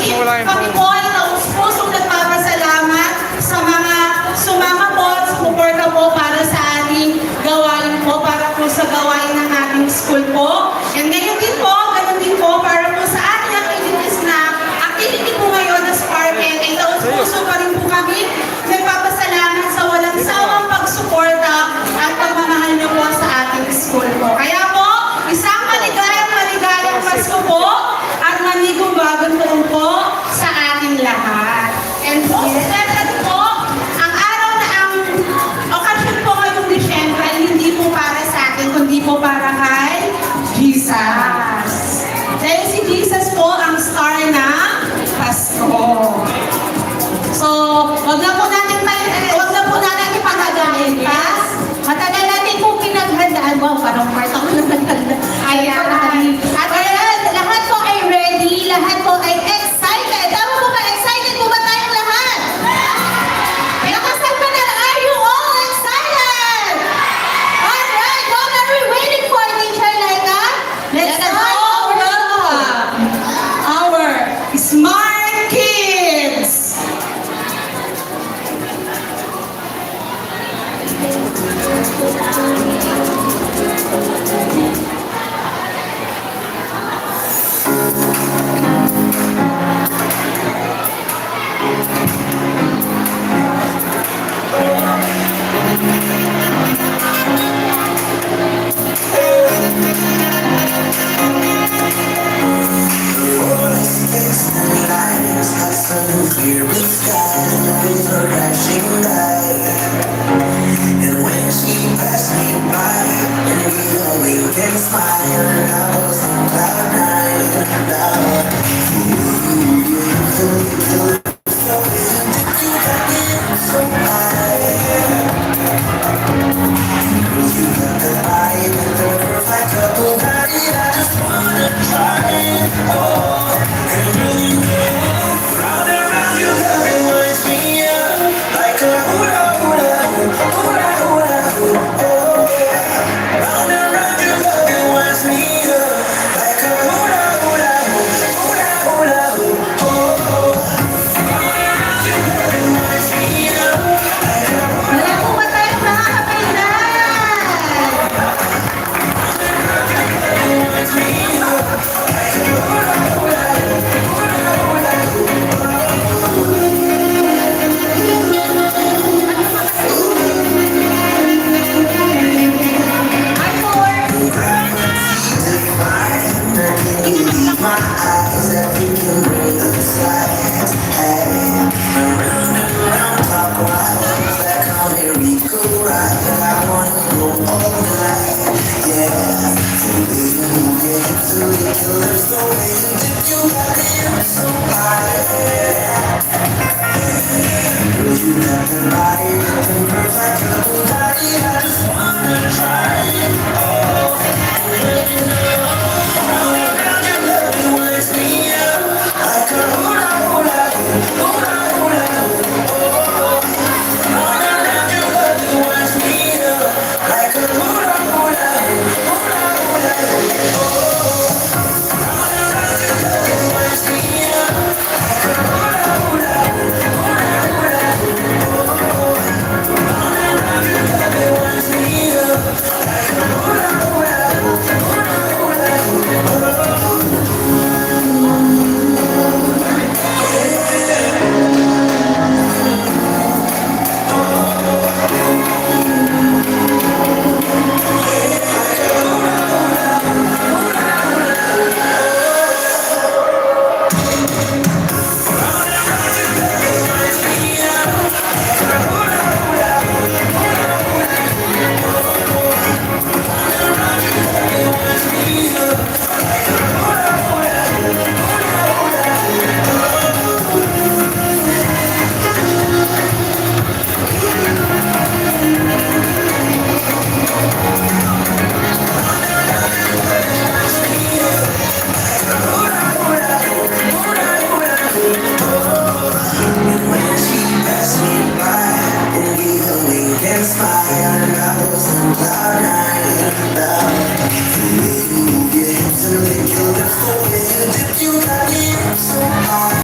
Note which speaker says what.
Speaker 1: Kami po ay pusong nagpapasalamat sa mga sumama po at sumuporta po para sa ating gawain po, para po sa gawain ng ating school po. And ngayon din po, ganun din po, para po sa ating activities na activity po ngayon na Sparkle. Ay puso pa rin po kami nagpapasalamat sa walang sawang pagsuporta at pagmamahal niyo po sa ating school po. Kaya po, isang maligayang Pasko po at manigong bagong taon po sa ating lahat. And po, po, ang araw na ang okasyon po ngayong Disyembre ay hindi po para sa atin, kundi po para kay Jesus. Dahil si Jesus po ang star ng Pasko. So, wag na po natin ipagagalitas. Matagal natin po pinaghandaan. Wow, parang part ako na naghanda. Ayan.